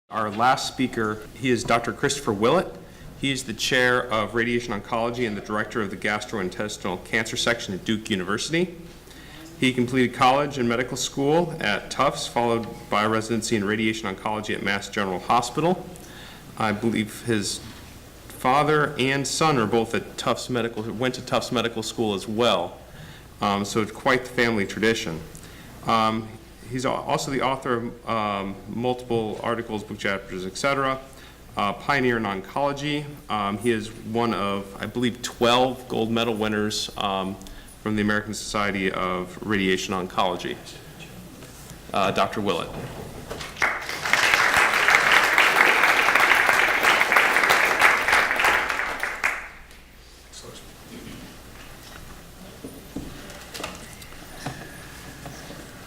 Our last speaker, he is Dr. Christopher Willett. He is the chair of radiation oncology and the director of the gastrointestinal cancer section at Duke University. He completed college and medical school at Tufts, followed by a residency in radiation oncology at Mass General Hospital. I believe his father and son are both at Tufts Medical, went to Tufts Medical School as well. So it's quite the family tradition. He's also the author of multiple articles, book chapters, etc. Pioneer in oncology. He is one of, I believe, 12 gold medal winners from the American Society of Radiation Oncology. Dr. Willett.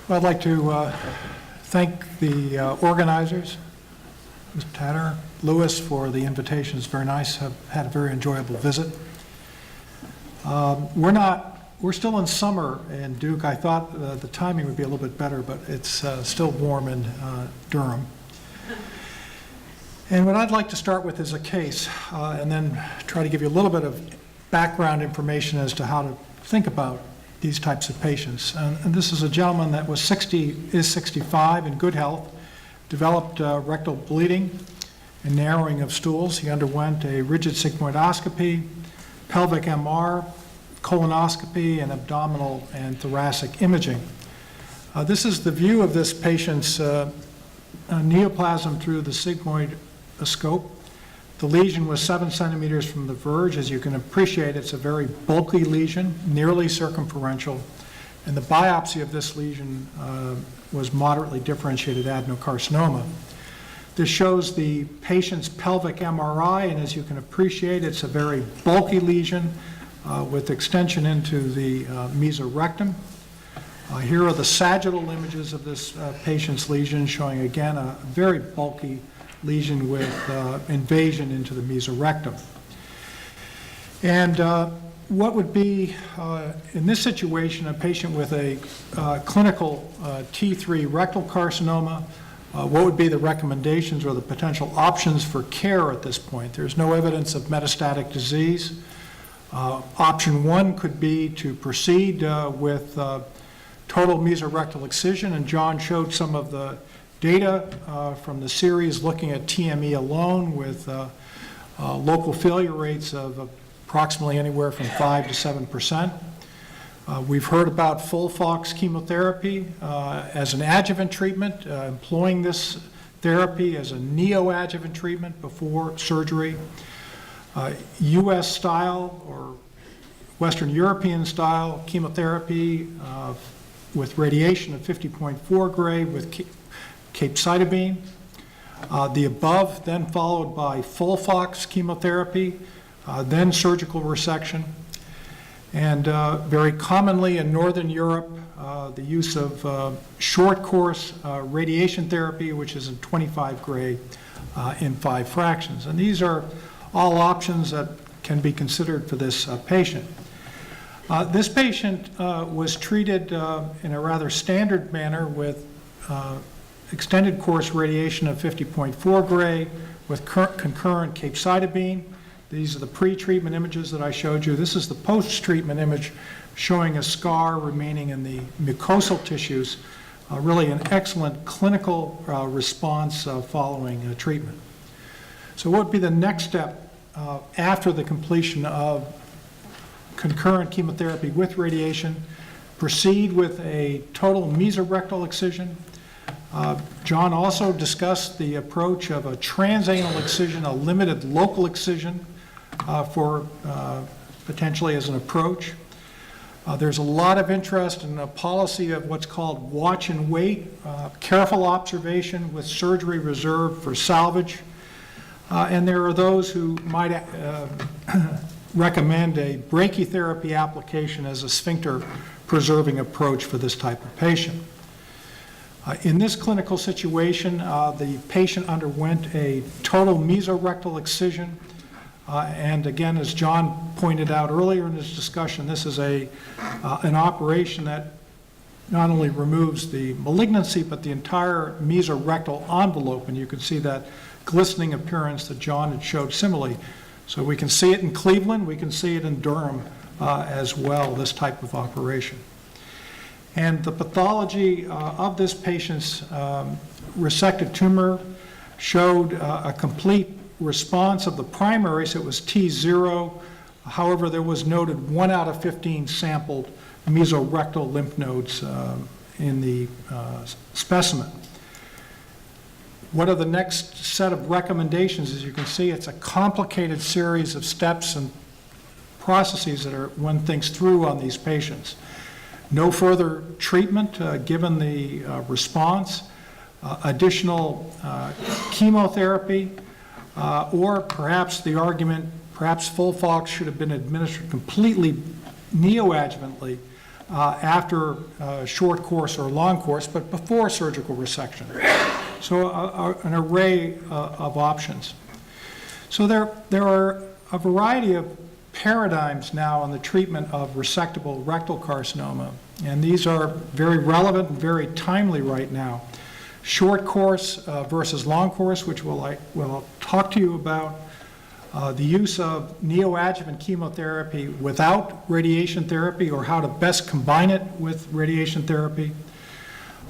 Well, I'd like to thank the organizers, Mr. Tatar, Lewis, for the invitation. It's very nice. I've had a very enjoyable visit. We're still in summer in Duke. I thought the timing would be a little bit better, but it's still warm in Durham. And what I'd like to start with is a case, and then try to give you a little bit of background information as to how to think about these types of patients. And this is a gentleman that was 65 in good health, developed rectal bleeding and narrowing of stools. He underwent a rigid sigmoidoscopy, pelvic MR, colonoscopy, and abdominal and thoracic imaging. This is the view of this patient's neoplasm through the sigmoidoscope. The lesion was 7 centimeters from the verge. As you can appreciate, it's a very bulky lesion, nearly circumferential. And the biopsy of this lesion was moderately differentiated adenocarcinoma. This shows the patient's pelvic MRI, and as you can appreciate, it's a very bulky lesion with extension into the mesorectum. Here are the sagittal images of this patient's lesion, showing again a very bulky lesion with invasion into the mesorectum. And what would be, in this situation, a patient with a clinical T3 rectal carcinoma, what would be the recommendations or the potential options for care at this point? There's no evidence of metastatic disease. Option one could be to proceed with total mesorectal excision, and John showed some of the data from the series looking at TME alone with local failure rates of approximately anywhere from 5 to 7%. We've heard about FOLFOX chemotherapy as an adjuvant treatment, employing this therapy as a neoadjuvant treatment before surgery. US style or Western European style chemotherapy with radiation of 50.4 gray with capecitabine. The above then followed by FOLFOX chemotherapy, then surgical resection. And very commonly in Northern Europe, the use of short course radiation therapy, which is in 25 gray in 5 fractions. And these are all options that can be considered for this patient. This patient was treated in a rather standard manner with extended course radiation of 50.4 gray with concurrent capecitabine. These are the pre-treatment images that I showed you. This is the post-treatment image showing a scar remaining in the mucosal tissues, really an excellent clinical response following treatment. So what would be the next step after the completion of concurrent chemotherapy with radiation? Proceed with a total mesorectal excision. John also discussed the approach of a transanal excision, a limited local excision for potentially as an approach. There's a lot of interest in a policy of what's called watch and wait, careful observation with surgery reserved for salvage. And there are those who might recommend a brachytherapy application as a sphincter preserving approach for this type of patient. In this clinical situation, the patient underwent a total mesorectal excision. And again, as John pointed out earlier in this discussion, this is an operation that not only removes the malignancy, but the entire mesorectal envelope, and you can see that glistening appearance that John had showed similarly. So we can see it in Cleveland, we can see it in Durham as well, this type of operation. And the pathology of this patient's resected tumor showed a complete response of the primary, so it was T0. However, there was noted 1 out of 15 sampled mesorectal lymph nodes in the specimen. What are the next set of recommendations? As you can see, it's a complicated series of steps and processes that one thinks through on these patients. No further treatment given the response, additional chemotherapy, or perhaps the argument, perhaps FOLFOX should have been administered completely neoadjuvantly after short course or long course, but before surgical resection. So an array of options. So there are a variety of paradigms now in the treatment of resectable rectal carcinoma, and these are very relevant and very timely right now. Short course versus long course, which we'll talk to you about. The use of neoadjuvant chemotherapy without radiation therapy, or how to best combine it with radiation therapy.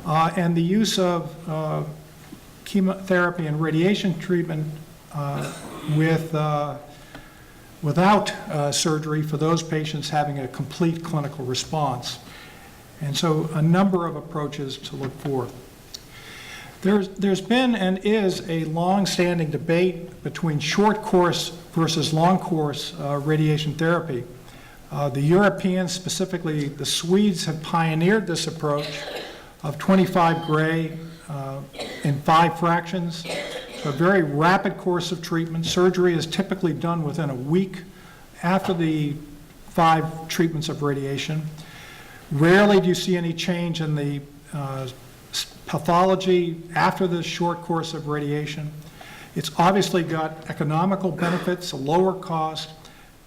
And the use of chemotherapy and radiation treatment without surgery for those patients having a complete clinical response. And so a number of approaches to look for. There's been and is a long-standing debate between short course versus long course radiation therapy. The Europeans, specifically the Swedes, have pioneered this approach of 25 gray in 5 fractions. So a very rapid course of treatment. Surgery is typically done within a week after the 5 treatments of radiation. Rarely do you see any change in the pathology after the short course of radiation. It's obviously got economical benefits, a lower cost,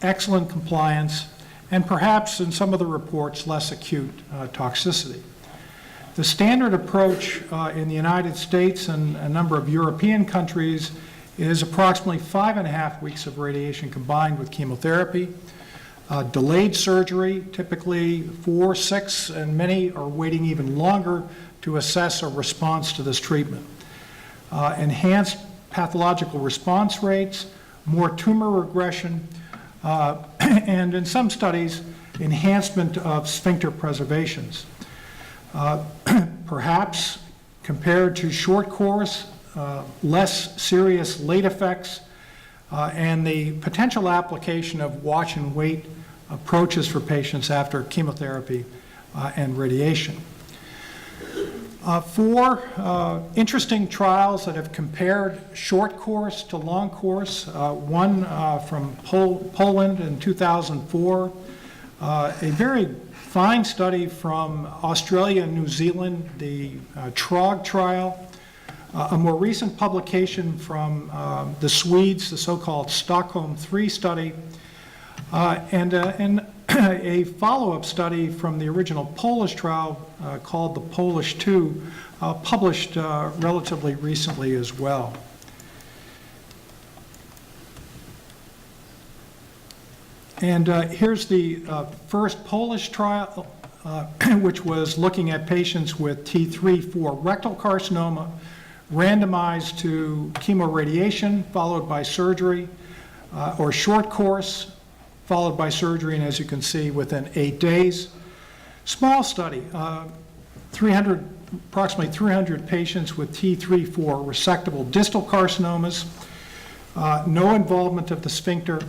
excellent compliance, and perhaps in some of the reports, less acute toxicity. The standard approach in the United States and a number of European countries is approximately 5.5 weeks of radiation combined with chemotherapy. Delayed surgery, typically 4, 6, and many are waiting even longer to assess a response to this treatment. Enhanced pathological response rates, more tumor regression, and in some studies, enhancement of sphincter preservations. Perhaps compared to short course, less serious late effects, and the potential application of watch and wait approaches for patients after chemotherapy and radiation. 4 interesting trials that have compared short course to long course. One from Poland in 2004. A very fine study from Australia and New Zealand, the TROG Trial. A more recent publication from the Swedes, the so-called Stockholm 3 study. And a follow-up study from the original Polish trial called the Polish 2, published relatively recently as well. And here's the first Polish trial, which was looking at patients with T3/4 rectal carcinoma, randomized to chemoradiation followed by surgery, or short course followed by surgery, and as you can see, within 8 days. Small study, approximately 300 patients with T3/4 resectable distal carcinomas, no involvement of the sphincter,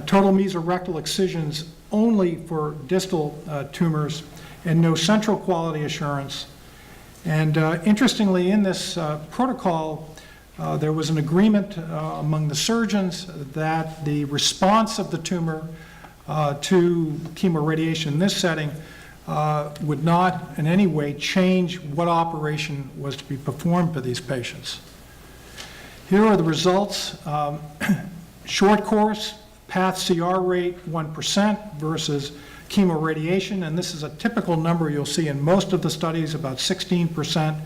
total mesorectal excisions only for distal tumors, and no central quality assurance. And interestingly, in this protocol, there was an agreement among the surgeons that the response of the tumor to chemoradiation in this setting would not in any way change what operation was to be performed for these patients. Here are the results. Short course, path CR rate 1% versus chemoradiation, and this is a typical number you'll see in most of the studies, about 16%.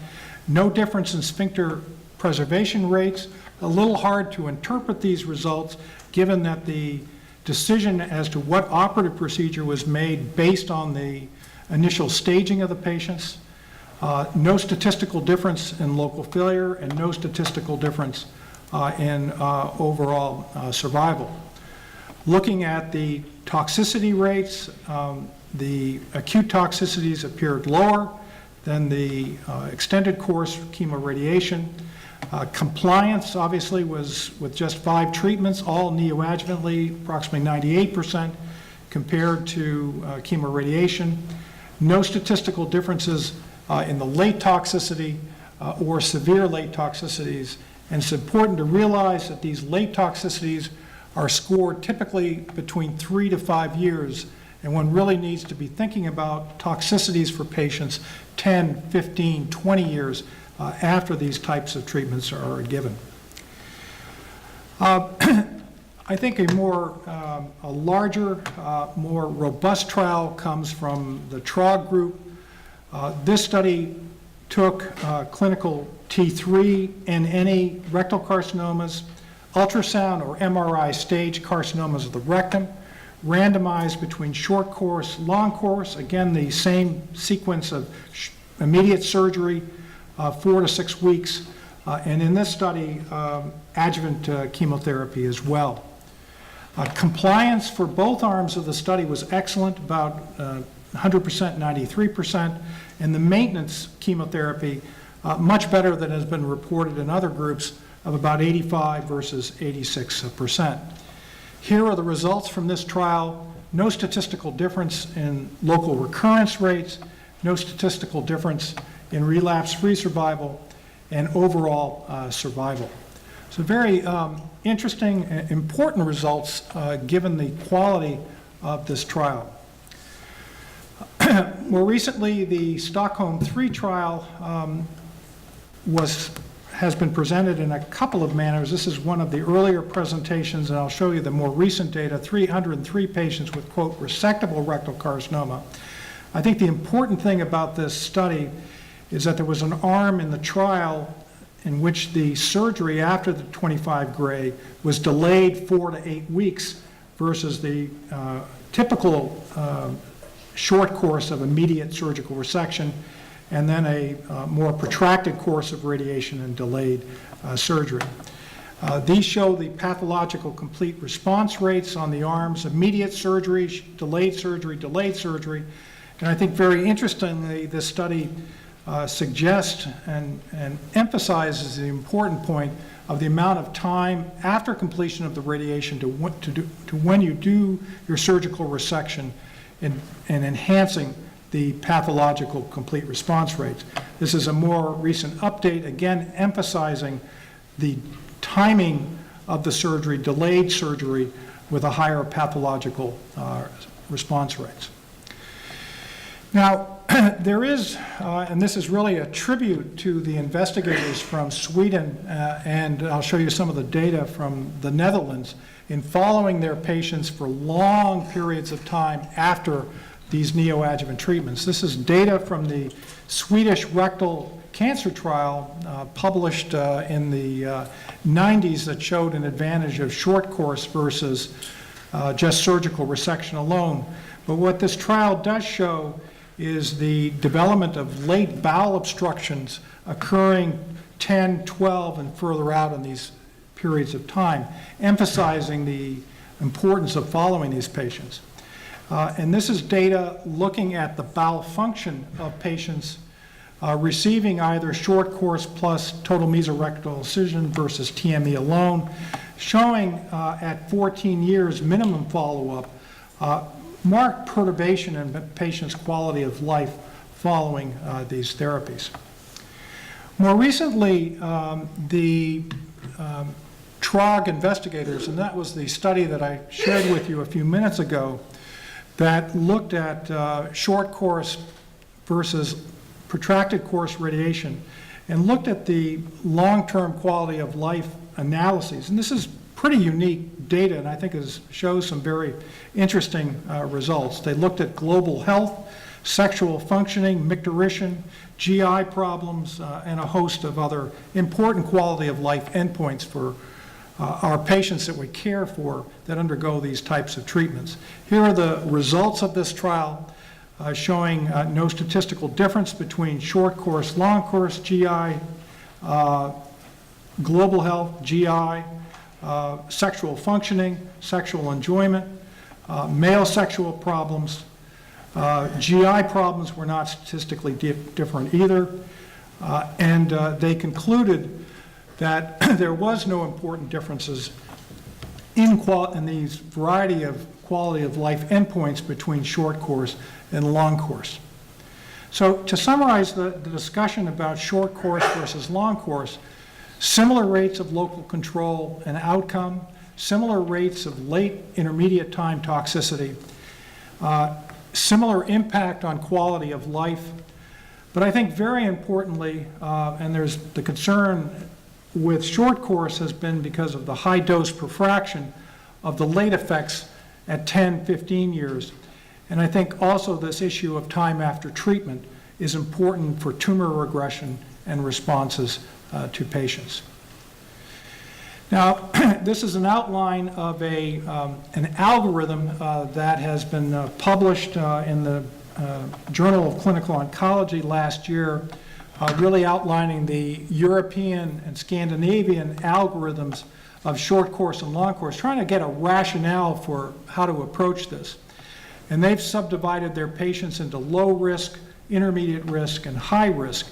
No difference in sphincter preservation rates. A little hard to interpret these results given that the decision as to what operative procedure was made based on the initial staging of the patients. No statistical difference in local failure and no statistical difference in overall survival. Looking at the toxicity rates, the acute toxicities appeared lower than the extended course chemoradiation. Compliance obviously was with just 5 treatments, all neoadjuvantly, approximately 98% compared to chemoradiation. No statistical differences in the late toxicity or severe late toxicities. And it's important to realize that these late toxicities are scored typically between 3 to 5 years, and one really needs to be thinking about toxicities for patients 10, 15, 20 years after these types of treatments are given. I think a larger, more robust trial comes from the TROG group. This study took clinical T3 and any rectal carcinomas, ultrasound or MRI stage carcinomas of the rectum, randomized between short course, long course, again the same sequence of immediate surgery, 4 to 6 weeks, and in this study, adjuvant chemotherapy as well. Compliance for both arms of the study was excellent, about 100%, 93%, and the maintenance chemotherapy much better than has been reported in other groups of about 85 versus 86%. Here are the results from this trial. No statistical difference in local recurrence rates, no statistical difference in relapse-free survival, and overall survival. So very interesting and important results given the quality of this trial. More recently, the Stockholm 3 trial has been presented in a couple of manners. This is one of the earlier presentations, and I'll show you the more recent data, 303 patients with, quote, resectable rectal carcinoma. I think the important thing about this study is that there was an arm in the trial in which the surgery after the 25 gray was delayed 4 to 8 weeks versus the typical short course of immediate surgical resection, and then a more protracted course of radiation and delayed surgery. These show the pathological complete response rates on the arms, immediate surgery, delayed surgery, and I think very interestingly, this study suggests and emphasizes the important point of the amount of time after completion of the radiation to when you do your surgical resection and enhancing the pathological complete response rates. This is a more recent update, again emphasizing the timing of the surgery, delayed surgery, with a higher pathological response rates. Now, there is, and this is really a tribute to the investigators from Sweden, and I'll show you some of the data from the Netherlands, in following their patients for long periods of time after these neoadjuvant treatments. This is data from the Swedish rectal cancer trial published in the 90s that showed an advantage of short course versus just surgical resection alone. But what this trial does show is the development of late bowel obstructions occurring 10, 12, and further out in these periods of time, emphasizing the importance of following these patients. And this is data looking at the bowel function of patients receiving either short course plus total mesorectal incision versus TME alone, showing at 14 years minimum follow-up marked perturbation in patients' quality of life following these therapies. More recently, the TROG investigators, and that was the study that I shared with you a few minutes ago, that looked at short course versus protracted course radiation and looked at the long-term quality of life analyses. And this is pretty unique data, and I think shows some very interesting results. They looked at global health, sexual functioning, micturition, GI problems, and a host of other important quality of life endpoints for our patients that we care for that undergo these types of treatments. Here are the results of this trial showing no statistical difference between short course, long course, GI, global health, GI, sexual functioning, sexual enjoyment, male sexual problems. GI problems were not statistically different either, and they concluded that there was no important differences in these variety of quality of life endpoints between short course and long course. So to summarize the discussion about short course versus long course, similar rates of local control and outcome, similar rates of late intermediate time toxicity, similar impact on quality of life, but I think very importantly, and there's the concern with short course has been because of the high dose per fraction of the late effects at 10, 15 years. And I think also this issue of time after treatment is important for tumor regression and responses to patients. Now, this is an outline of an algorithm that has been published in the Journal of Clinical Oncology last year, really outlining the European and Scandinavian algorithms of short course and long course, trying to get a rationale for how to approach this. And they've subdivided their patients into low risk, intermediate risk, and high risk.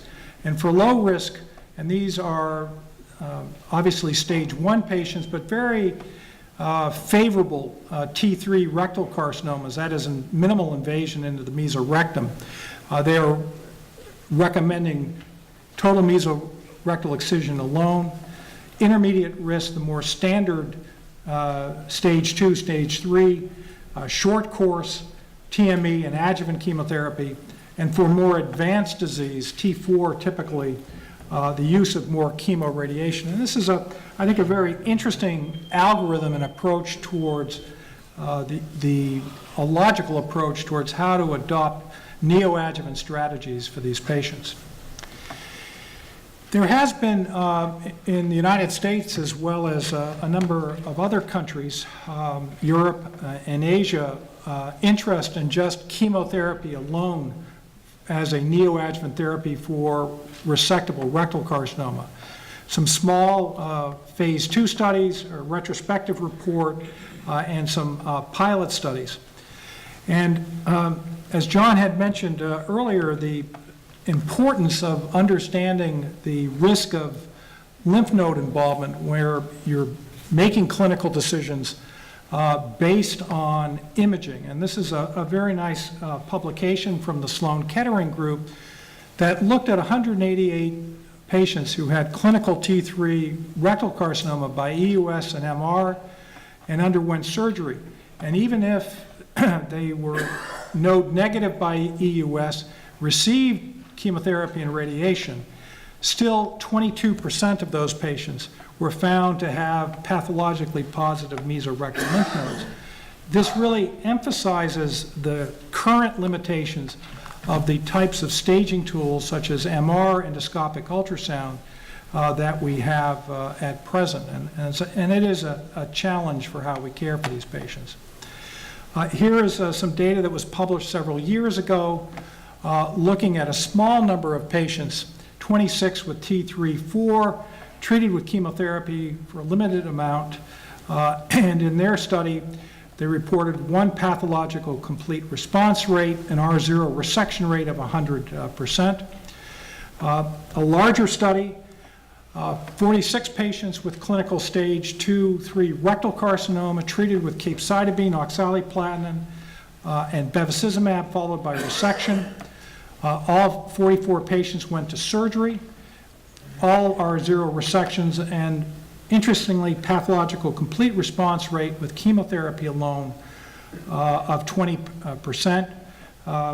And for low risk, and these are obviously stage 1 patients, but very favorable T3 rectal carcinomas, that is minimal invasion into the mesorectum. They are recommending total mesorectal excision alone. Intermediate risk, the more standard stage 2, stage 3, short course, TME and adjuvant chemotherapy. And for more advanced disease, T4 typically, the use of more chemoradiation. And this is, I think, a very interesting algorithm and approach towards a logical approach towards how to adopt neoadjuvant strategies for these patients. There has been, in the United States as well as a number of other countries, Europe and Asia, interest in just chemotherapy alone as a neoadjuvant therapy for resectable rectal carcinoma. Some small phase 2 studies, a retrospective report, and some pilot studies. And as John had mentioned earlier, the importance of understanding the risk of lymph node involvement where you're making clinical decisions based on imaging. And this is a very nice publication from the Sloan Kettering group that looked at 188 patients who had clinical T3 rectal carcinoma by EUS and MR and underwent surgery. And even if they were node negative by EUS, received chemotherapy and radiation, still 22% of those patients were found to have pathologically positive mesorectal lymph nodes. This really emphasizes the current limitations of the types of staging tools such as MR, endoscopic ultrasound, that we have at present. And it is a challenge for how we care for these patients. Here is some data that was published several years ago looking at a small number of patients, 26 with T3-4, treated with chemotherapy for a limited amount. And in their study, they reported 1 pathological complete response rate, an R0 resection rate of 100%. A larger study, 46 patients with clinical stage 2-3 rectal carcinoma treated with capecitabine, oxaliplatin, and bevacizumab, followed by resection. All 44 patients went to surgery. All R0 resections, and interestingly, pathological complete response rate with chemotherapy alone of 20%.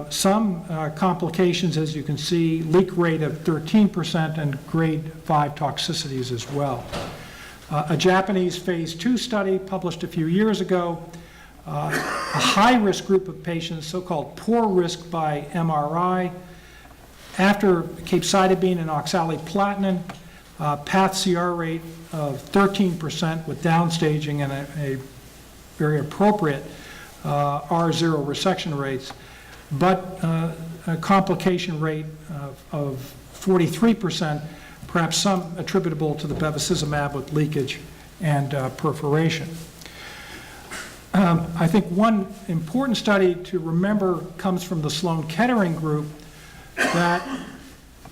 Some complications, as you can see, leak rate of 13% and grade 5 toxicities as well. A Japanese phase 2 study published a few years ago, a high-risk group of patients, so-called poor risk by MRI, after capecitabine and oxaliplatin, path CR rate of 13% with downstaging and a very appropriate R0 resection rates, but a complication rate of 43%, perhaps some attributable to the bevacizumab with leakage and perforation. I think one important study to remember comes from the Sloan Kettering group that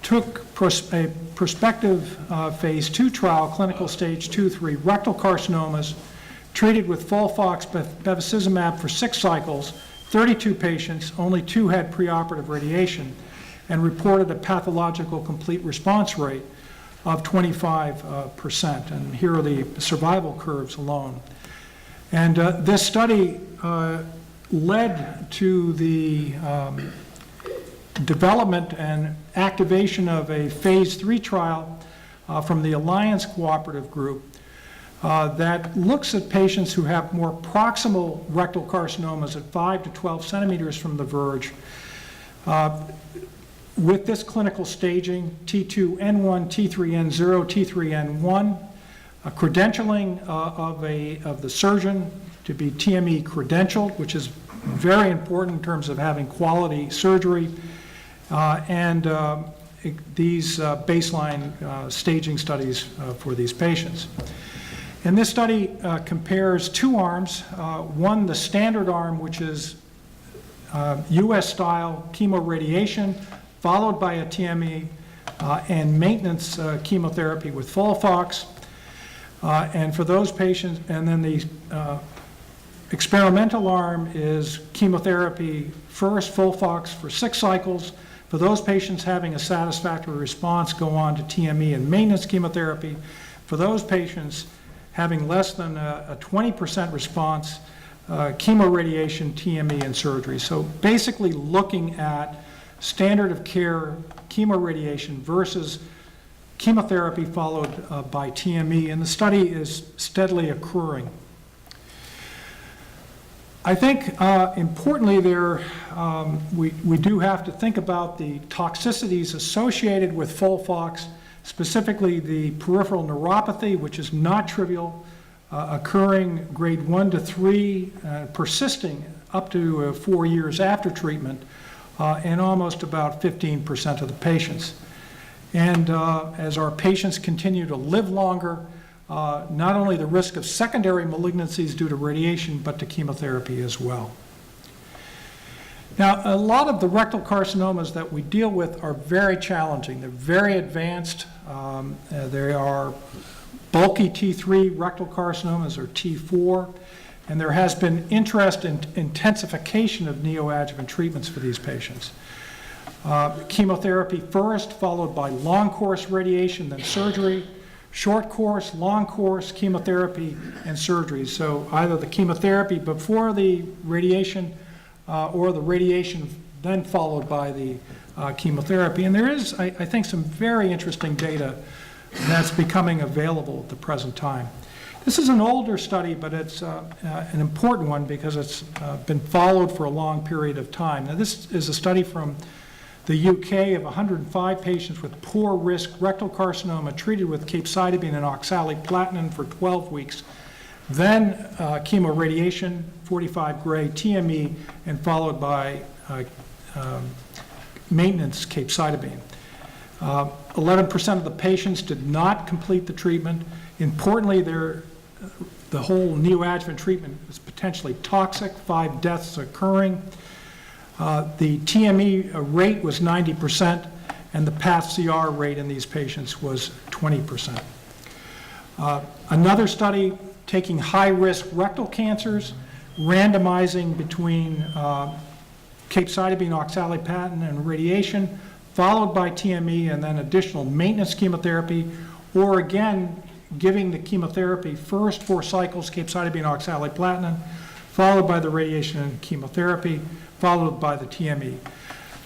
took a prospective phase 2 trial, clinical stage 2-3 rectal carcinomas, treated with FOLFOX bevacizumab for 6 cycles, 32 patients, only 2 had preoperative radiation, and reported a pathological complete response rate of 25%. And here are the survival curves alone. And this study led to the development and activation of a phase 3 trial from the Alliance Cooperative Group that looks at patients who have more proximal rectal carcinomas at 5 to 12 centimeters from the verge. With this clinical staging, T2N1, T3N0, T3N1, a credentialing of the surgeon to be TME credentialed, which is very important in terms of having quality surgery, and these baseline staging studies for these patients. And this study compares 2 arms. One, the standard arm, which is US-style chemoradiation, followed by a TME and maintenance chemotherapy with FOLFOX. And for those patients, and then the experimental arm is chemotherapy first, FOLFOX for 6 cycles. For those patients having a satisfactory response, go on to TME and maintenance chemotherapy. For those patients having less than a 20% response, chemoradiation, TME, and surgery. So basically looking at standard of care chemoradiation versus chemotherapy followed by TME, and the study is steadily accruing. I think importantly there, we do have to think about the toxicities associated with FOLFOX, specifically the peripheral neuropathy, which is not trivial, occurring grade 1 to 3, persisting up to 4 years after treatment, in almost about 15% of the patients. And as our patients continue to live longer, not only the risk of secondary malignancies due to radiation, but to chemotherapy as well. Now, a lot of the rectal carcinomas that we deal with are very challenging. They're very advanced. They are bulky T3 rectal carcinomas, or T4, and there has been interest in intensification of neoadjuvant treatments for these patients. Chemotherapy first, followed by long course radiation, then surgery, short course, long course, chemotherapy, and surgery. So either the chemotherapy before the radiation or the radiation then followed by the chemotherapy. And there is, I think, some very interesting data that's becoming available at the present time. This is an older study, but it's an important one because it's been followed for a long period of time. Now, this is a study from the UK of 105 patients with poor risk rectal carcinoma treated with capecitabine and oxaliplatin for 12 weeks, then chemoradiation, 45 gray TME, and followed by maintenance capecitabine. 11% of the patients did not complete the treatment. Importantly, the whole neoadjuvant treatment was potentially toxic, 5 deaths occurring. The TME rate was 90%, and the path CR rate in these patients was 20%. Another study taking high-risk rectal cancers, randomizing between capecitabine, oxaliplatin, and radiation, followed by TME, and then additional maintenance chemotherapy, or again, giving the chemotherapy first 4 cycles, capecitabine, oxaliplatin, followed by the radiation and chemotherapy, followed by the TME.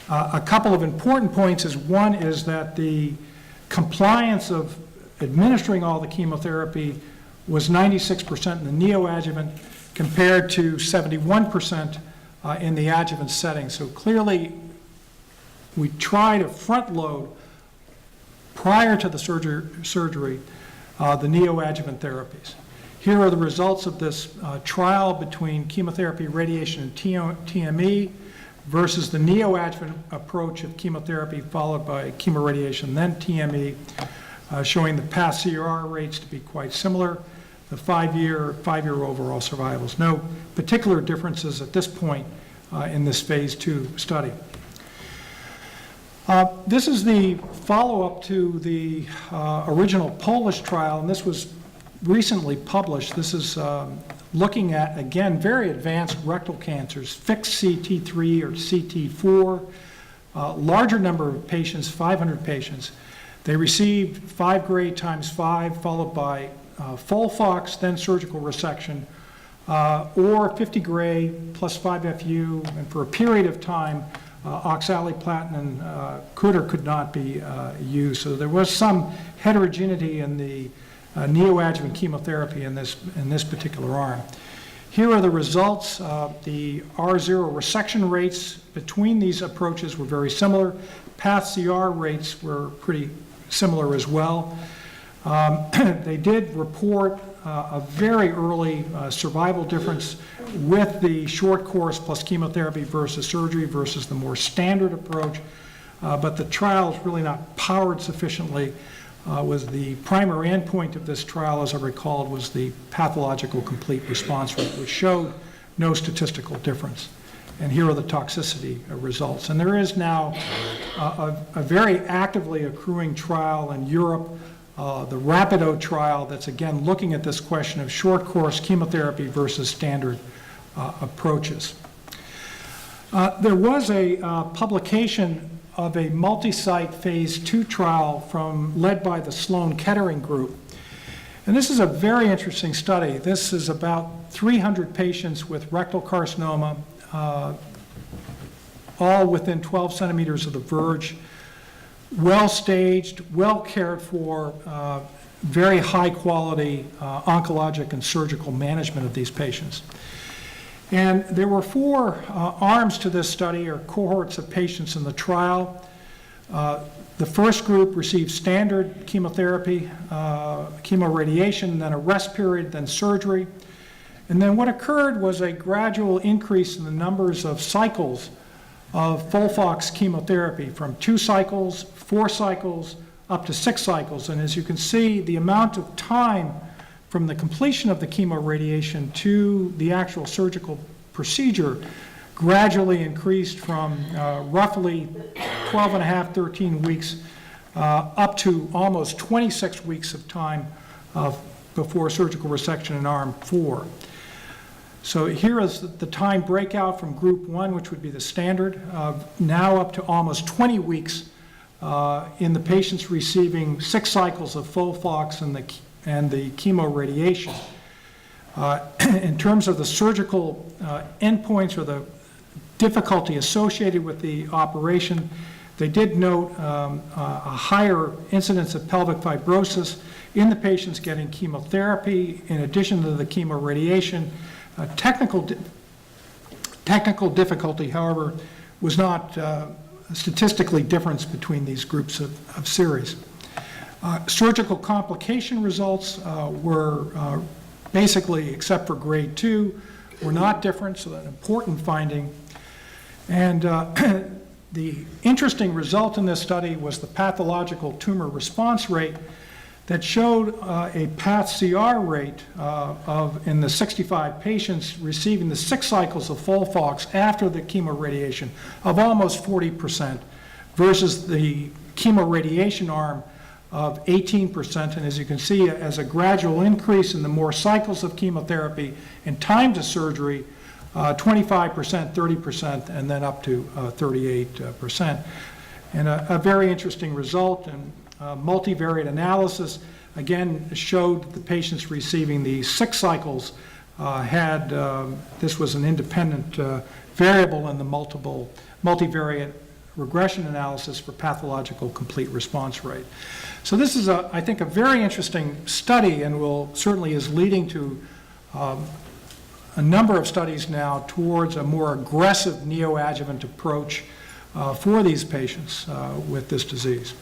A couple of important points is, one is that the compliance of administering all the chemotherapy was 96% in the neoadjuvant compared to 71% in the adjuvant setting. So clearly, we try to front load prior to the surgery the neoadjuvant therapies. Here are the results of this trial between chemotherapy, radiation, and TME versus the neoadjuvant approach of chemotherapy followed by chemoradiation, then TME, showing the path CR rates to be quite similar, the five-year overall survivals. No particular differences at this point in this phase 2 study. This is the follow-up to the original Polish trial, and this was recently published. This is looking at, again, very advanced rectal cancers, fixed CT3 or CT4, larger number of patients, 500 patients. They received 5 gray times 5, followed by FOLFOX, then surgical resection, or 50 gray plus 5 FU, and for a period of time, oxaliplatin could or could not be used. So there was some heterogeneity in the neoadjuvant chemotherapy in this particular arm. Here are the results. The R0 resection rates between these approaches were very similar. Path CR rates were pretty similar as well. They did report a very early survival difference with the short course plus chemotherapy versus surgery versus the more standard approach, but the trial is really not powered sufficiently. Was the primary endpoint of this trial, as I recalled, was the pathological complete response rate, which showed no statistical difference. And here are the toxicity results. And there is now a very actively accruing trial in Europe, the Rapido trial, that's again looking at this question of short course chemotherapy versus standard approaches. There was a publication of a multi-site phase 2 trial led by the Sloan Kettering group. And this is a very interesting study. This is about 300 patients with rectal carcinoma, all within 12 centimeters of the verge, well staged, well cared for, very high quality oncologic and surgical management of these patients. And there were 4 arms to this study, or cohorts of patients in the trial. The first group received standard chemotherapy, chemoradiation, then a rest period, then surgery. And then what occurred was a gradual increase in the numbers of cycles of FOLFOX chemotherapy from 2 cycles, 4 cycles, up to 6 cycles. And as you can see, the amount of time from the completion of the chemoradiation to the actual surgical procedure gradually increased from roughly 12 and a half, 13 weeks up to almost 26 weeks of time before surgical resection in arm 4. So here is the time breakout from group 1, which would be the standard, now up to almost 20 weeks in the patients receiving 6 cycles of FOLFOX and the chemoradiation. In terms of the surgical endpoints or the difficulty associated with the operation, they did note a higher incidence of pelvic fibrosis in the patients getting chemotherapy in addition to the chemoradiation. Technical difficulty, however, was not statistically different between these groups of series. Surgical complication results were basically, except for grade 2, were not different, so that's an important finding. And the interesting result in this study was the pathological tumor response rate that showed a path CR rate in the 65 patients receiving the 6 cycles of FOLFOX after the chemoradiation of almost 40% versus the chemoradiation arm of 18%. And as you can see, as a gradual increase in the more cycles of chemotherapy and time to surgery, 25%, 30%, and then up to 38%. And a very interesting result, and multivariate analysis again showed that the patients receiving the 6 cycles this was an independent variable in the multivariate regression analysis for pathological complete response rate. So this is, I think, a very interesting study, and certainly is leading to a number of studies now towards a more aggressive neoadjuvant approach for these patients with this disease.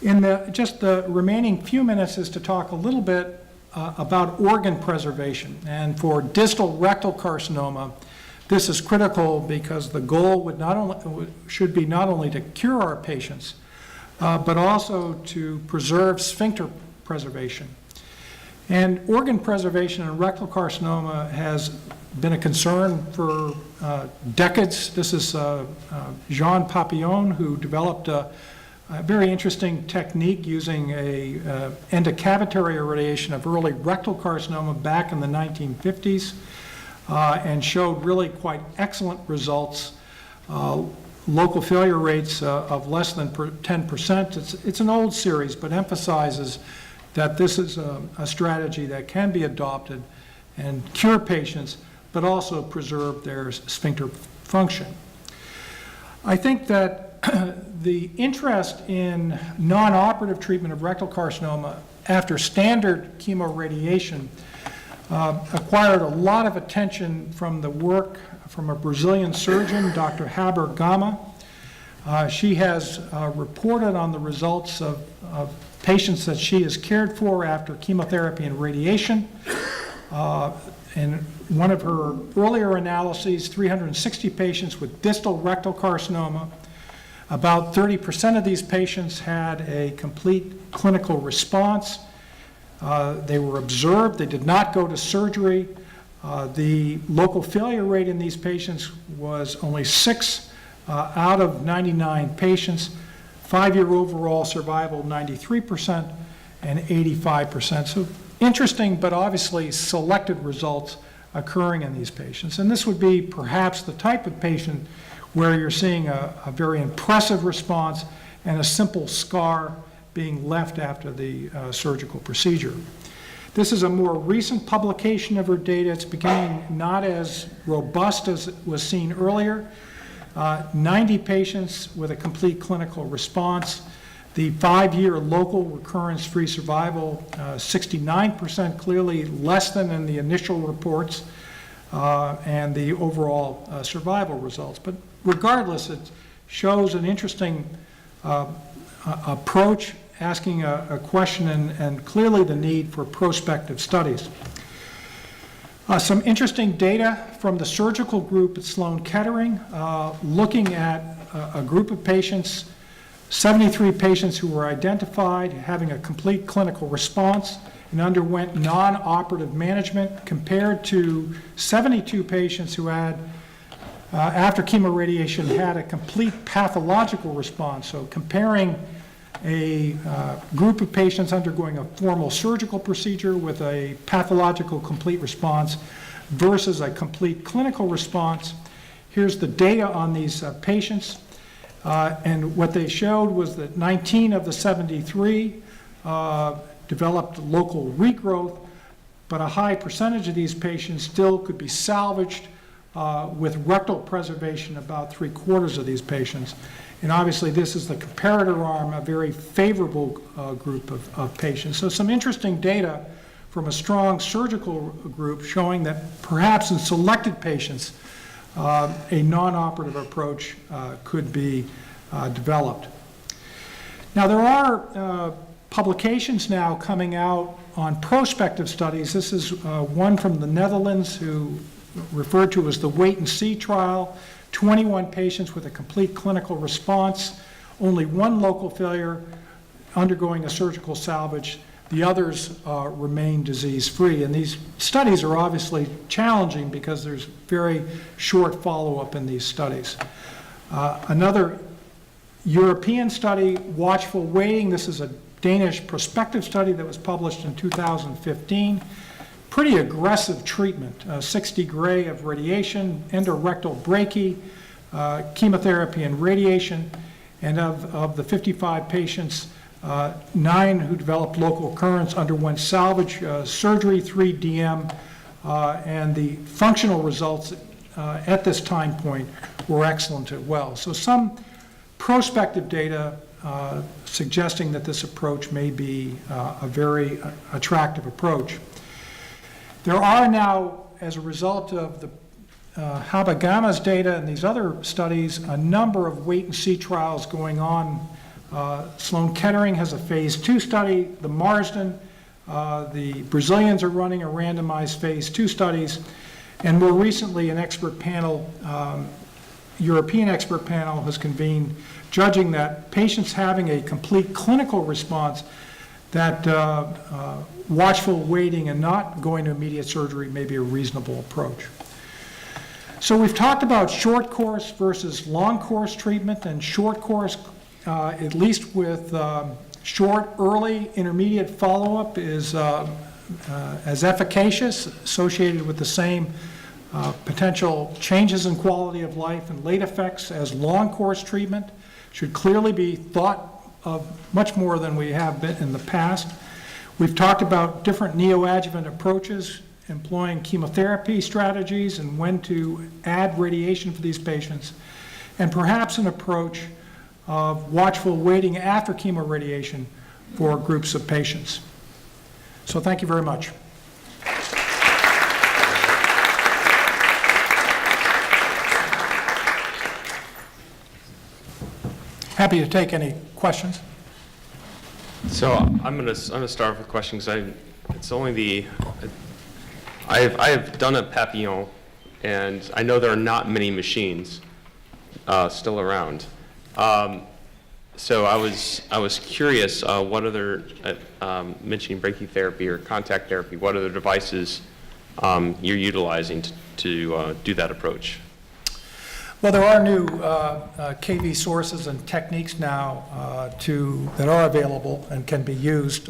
In just the remaining few minutes is to talk a little bit about organ preservation. And for distal rectal carcinoma, this is critical because the goal should be not only to cure our patients, but also to preserve sphincter preservation. And organ preservation in rectal carcinoma has been a concern for decades. This is Jean Papillon, who developed a very interesting technique using a endocavitary irradiation of early rectal carcinoma back in the 1950s, and showed really quite excellent results. Local failure rates of less than 10%. It's an old series, but emphasizes that this is a strategy that can be adopted and cure patients, but also preserve their sphincter function. I think that the interest in non-operative treatment of rectal carcinoma after standard chemoradiation acquired a lot of attention from the work from a Brazilian surgeon, Dr. Haber Gama. She has reported on the results of patients that she has cared for after chemotherapy and radiation. In one of her earlier analyses, 360 patients with distal rectal carcinoma. About 30% of these patients had a complete clinical response. They were observed. They did not go to surgery. The local failure rate in these patients was only 6 out of 99 patients. 5-year overall survival, 93% and 85%. So interesting, but obviously selected results occurring in these patients. And this would be perhaps the type of patient where you're seeing a very impressive response and a simple scar being left after the surgical procedure. This is a more recent publication of her data. It's becoming not as robust as it was seen earlier. 90 patients with a complete clinical response. The 5-year local recurrence-free survival, 69%, clearly less than in the initial reports, and the overall survival results. But regardless, it shows an interesting approach, asking a question, and clearly the need for prospective studies. Some interesting data from the surgical group at Sloan Kettering, looking at a group of patients, 73 patients who were identified having a complete clinical response and underwent non-operative management, compared to 72 patients who had, after chemoradiation, had a complete pathological response. So comparing a group of patients undergoing a formal surgical procedure with a pathological complete response versus a complete clinical response. Here's the data on these patients. And what they showed was that 19 of the 73 developed local regrowth, but a high percentage of these patients still could be salvaged with rectal preservation, about 3/4 of these patients. And obviously this is the comparator arm, a very favorable group of patients. So some interesting data from a strong surgical group showing that perhaps in selected patients a non-operative approach could be developed. Now there are publications now coming out on prospective studies. This is one from the Netherlands, who referred to as the Wait and See trial. 21 patients with a complete clinical response, only 1 local failure undergoing a surgical salvage. The others remain disease-free. And these studies are obviously challenging because there's very short follow-up in these studies. Another European study, Watchful Waiting. This is a Danish prospective study that was published in 2015. Pretty aggressive treatment, 60 gray of radiation, endorectal brachy, chemotherapy and radiation. And of the 55 patients, 9 who developed local recurrence underwent salvage surgery, 3 DM, and the functional results at this time point were excellent as well. So some prospective data suggesting that this approach may be a very attractive approach. There are now, as a result of the Habagama's data and these other studies, a number of wait-and-see trials going on. Sloan Kettering has a phase 2 study. The Marsden, the Brazilians are running a randomized phase 2 studies. And more recently, an expert panel, European expert panel, has convened judging that patients having a complete clinical response, that watchful waiting and not going to immediate surgery may be a reasonable approach. So we've talked about short course versus long course treatment, and short course, at least with short, early, intermediate follow-up, is as efficacious, associated with the same potential changes in quality of life and late effects as long course treatment. Should clearly be thought of much more than we have been in the past. We've talked about different neoadjuvant approaches, employing chemotherapy strategies and when to add radiation for these patients, and perhaps an approach of watchful waiting after chemoradiation for groups of patients. So thank you very much. Happy to take any questions. So I'm gonna start with questions. It's only I have done a Papillon, and I know there are not many machines still around. So I was curious, what other mentioning brachytherapy or contact therapy, what other devices you're utilizing to do that approach? Well, there are new KV sources and techniques now that are available and can be used.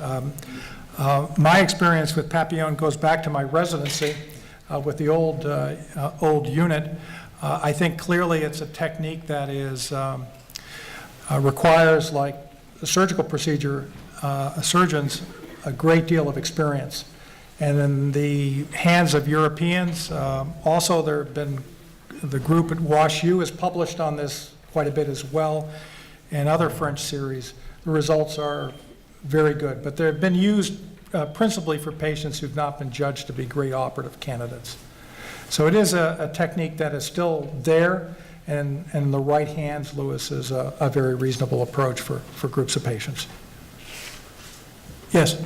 My experience with Papillon goes back to my residency with the old unit. I think clearly it's a technique that is requires, like the surgical procedure, surgeons a great deal of experience. And in the hands of Europeans, also there have been, the group at WashU has published on this quite a bit as well, and other French series. The results are very good, but they've been used principally for patients who've not been judged to be great operative candidates. So it is a technique that is still there, and in the right hands, Louis, is a very reasonable approach for groups of patients. Yes?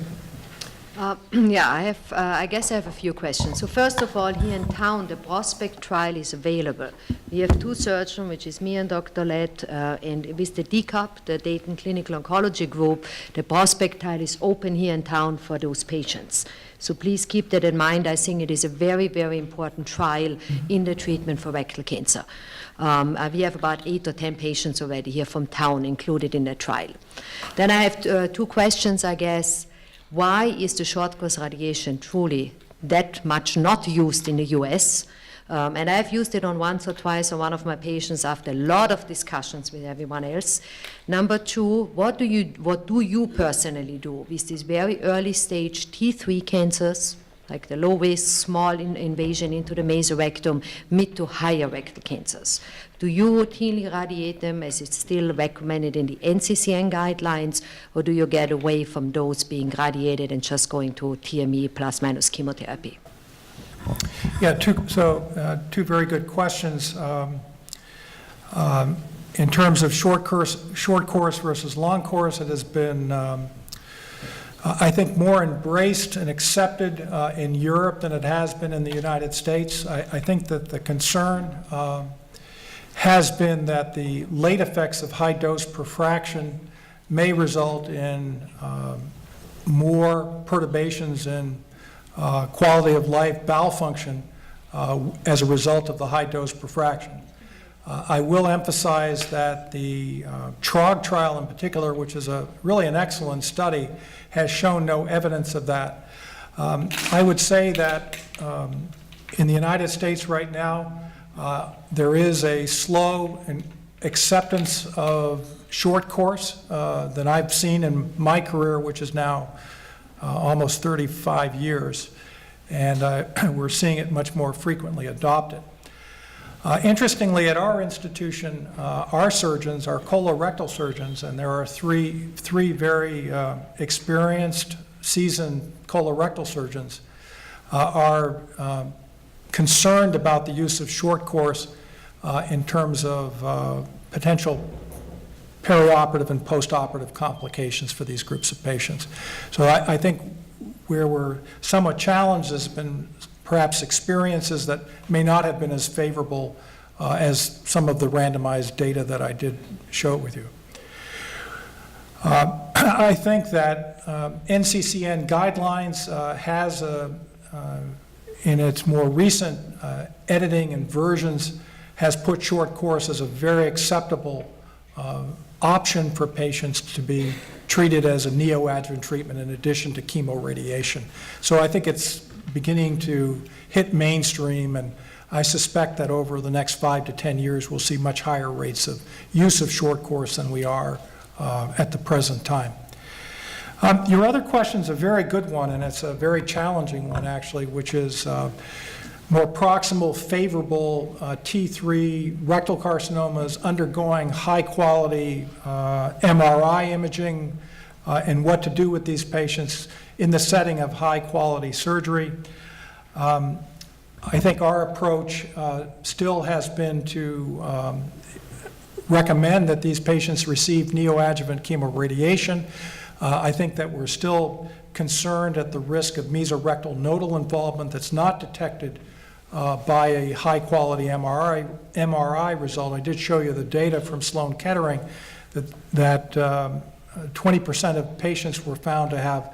Yeah, I guess I have a few questions. So first of all, here in town, the Prospect trial is available. We have two surgeons, which is me and Dr. Lett, and with the DCUP, the Dayton Clinical Oncology Group, the Prospect trial is open here in town for those patients. So please keep that in mind. I think it is a very, very important trial in the treatment for rectal cancer. We have about 8 or 10 patients already here from town included in the trial. Then I have two questions, I guess. Why is the short course radiation truly that much not used in the US? And I've used it on once or twice on one of my patients after a lot of discussions with everyone else. Number two, what do you personally do with these very early stage T3 cancers, like the low risk, small invasion into the mesorectum, mid to higher rectal cancers? Do you routinely radiate them as it's still recommended in the NCCN guidelines, or do you get away from those being radiated and just going to TME plus minus chemotherapy? Yeah, two very good questions. In terms of short course versus long course, it has been, I think, more embraced and accepted in Europe than it has been in the United States. I think that the concern has been that the late effects of high dose perfraction may result in more perturbations in quality of life, bowel function, as a result of the high dose perfraction. I will emphasize that the TROG trial in particular, which is really an excellent study, has shown no evidence of that. I would say that in the United States right now, there is a slow acceptance of short course that I've seen in my career, which is now almost 35 years, and we're seeing it much more frequently adopted. Interestingly, at our institution, our surgeons are colorectal surgeons, and there are three very experienced, seasoned colorectal surgeons are concerned about the use of short course in terms of potential perioperative and postoperative complications for these groups of patients. So I think where we're somewhat challenged has been perhaps experiences that may not have been as favorable as some of the randomized data that I did show with you. I think that NCCN guidelines has, in its more recent editing and versions, has put short course as a very acceptable option for patients to be treated as a neoadjuvant treatment in addition to chemoradiation. So I think it's beginning to hit mainstream, and I suspect that over the next 5 to 10 years we'll see much higher rates of use of short course than we are at the present time. Your other question is a very good one, and it's a very challenging one actually, which is more proximal favorable T3 rectal carcinomas undergoing high quality MRI imaging and what to do with these patients in the setting of high quality surgery. I think our approach still has been to recommend that these patients receive neoadjuvant chemoradiation. I think that we're still concerned at the risk of mesorectal nodal involvement that's not detected by a high-quality MRI result. I did show you the data from Sloan Kettering that 20% of patients were found to have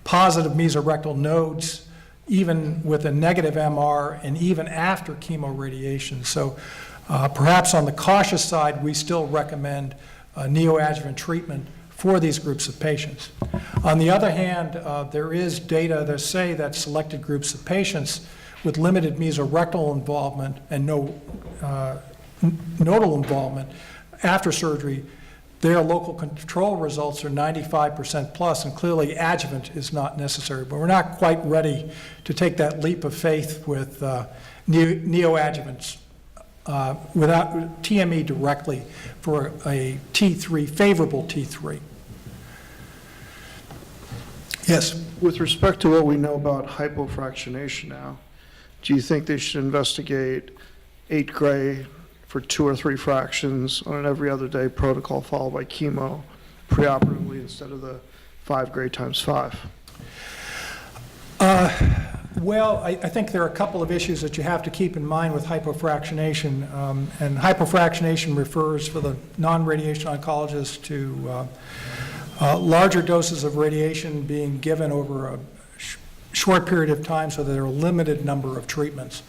positive mesorectal nodes even with a negative MR and even after chemoradiation. So perhaps on the cautious side, we still recommend neoadjuvant treatment for these groups of patients. On the other hand, there is data that say that selected groups of patients with limited mesorectal involvement and no nodal involvement after surgery, their local control results are 95% plus, and clearly adjuvant is not necessary. But we're not quite ready to take that leap of faith with neoadjuvants without TME directly for a T3, favorable T3. Yes? With respect to what we know about hypofractionation now, do you think they should investigate 8 gray for 2 or 3 fractions on an every other day protocol followed by chemo preoperatively instead of the 5 gray times 5? Well, I think there are a couple of issues that you have to keep in mind with hypofractionation. And hypofractionation refers for the non-radiation oncologist to larger doses of radiation being given over a short period of time so that there are a limited number of treatments.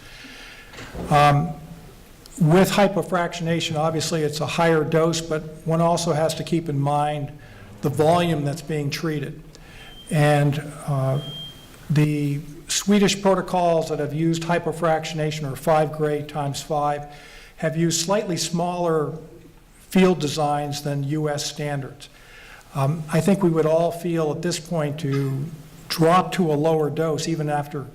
With hypofractionation, obviously it's a higher dose, but one also has to keep in mind the volume that's being treated. And the Swedish protocols that have used hypofractionation, or 5 gray times 5, have used slightly smaller field designs than US standards. I think we would all feel at this point to drop to a lower dose, even after,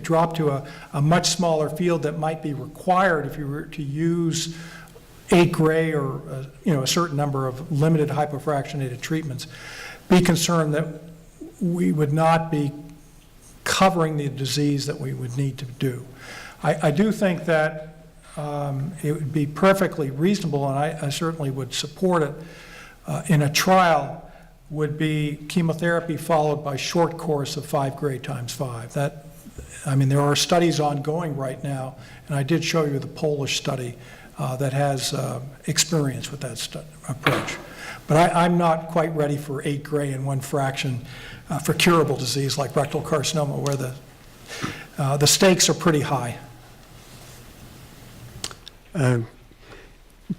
drop to a much smaller field that might be required if you were to use 8 gray or a certain number of limited hypofractionated treatments. Be concerned that we would not be covering the disease that we would need to do. I do think that it would be perfectly reasonable, and I certainly would support it, in a trial would be chemotherapy followed by short course of 5 gray times 5. There are studies ongoing right now, and I did show you the Polish study that has experience with that approach. But I'm not quite ready for 8 gray and 1 fraction for curable disease like rectal carcinoma, where the stakes are pretty high.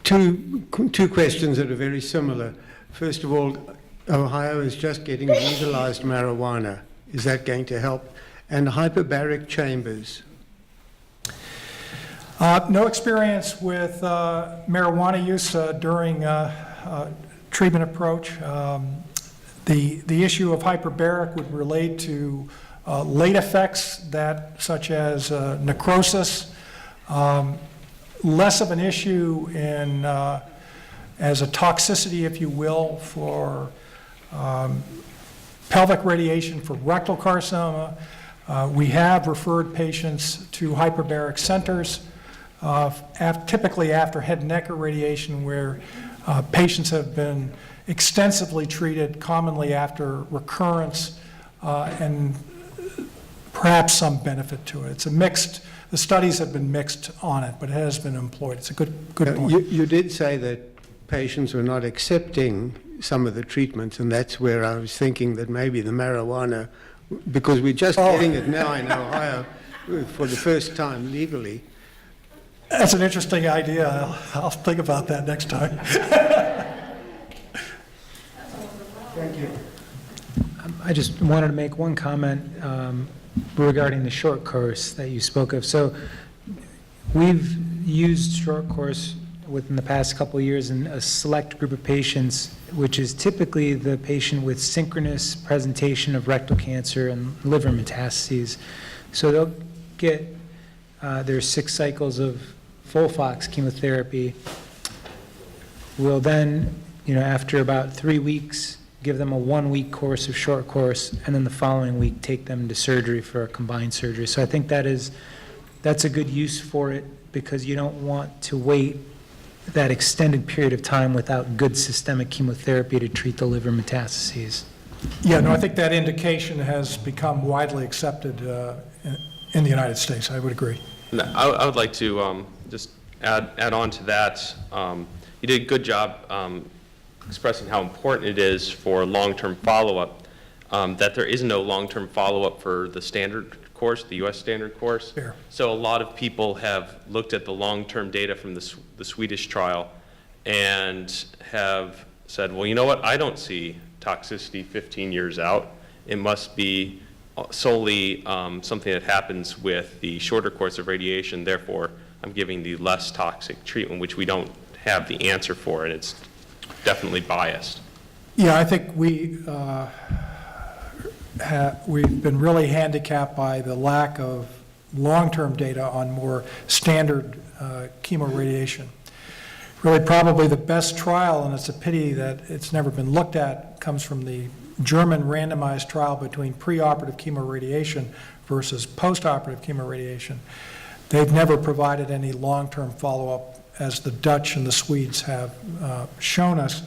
Two questions that are very similar. First of all, Ohio is just getting legalized marijuana. Is that going to help? And hyperbaric chambers. No experience with marijuana use during treatment approach. The issue of hyperbaric would relate to late effects such as necrosis, less of an issue in, as a toxicity, if you will, for pelvic radiation for rectal carcinoma. We have referred patients to hyperbaric centers, typically after head and neck irradiation, where patients have been extensively treated, commonly after recurrence, and perhaps some benefit to it. It's a mixed, the studies have been mixed on it, but it has been employed. It's a good point. You did say that patients were not accepting some of the treatments, and that's where I was thinking that maybe the marijuana, because we're just getting it now in Ohio for the first time legally. That's an interesting idea. I'll think about that next time. Thank you. I just wanted to make one comment regarding the short course that you spoke of. So we've used short course within the past couple of years in a select group of patients, which is typically the patient with synchronous presentation of rectal cancer and liver metastases. So they'll get their 6 cycles of FOLFOX chemotherapy. We'll then, after about 3 weeks, give them a 1-week course of short course, and then the following week take them to surgery for a combined surgery. So I think that's a good use for it, because you don't want to wait that extended period of time without good systemic chemotherapy to treat the liver metastases. Yeah, no, I think that indication has become widely accepted in the United States. I would agree. No, I would like to just add on to that. You did a good job expressing how important it is for long-term follow-up, that there is no long-term follow-up for the standard course, the U.S. standard course. Fair. So a lot of people have looked at the long-term data from the Swedish trial and have said, well, you know what, I don't see toxicity 15 years out. It must be solely something that happens with the shorter course of radiation, therefore I'm giving the less toxic treatment, which we don't have the answer for, and it's definitely biased. Yeah, I think we've been really handicapped by the lack of long-term data on more standard chemoradiation. Really, probably the best trial, and it's a pity that it's never been looked at, comes from the German randomized trial between preoperative chemoradiation versus postoperative chemoradiation. They've never provided any long-term follow-up, as the Dutch and the Swedes have shown us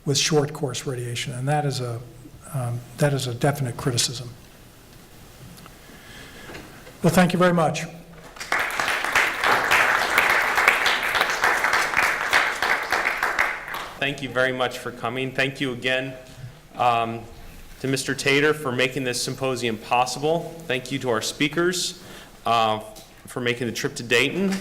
with short course radiation, and that is a definite criticism. Well, thank you very much. Thank you very much for coming. Thank you again to Mr. Tatar for making this symposium possible. Thank you to our speakers for making the trip to Dayton.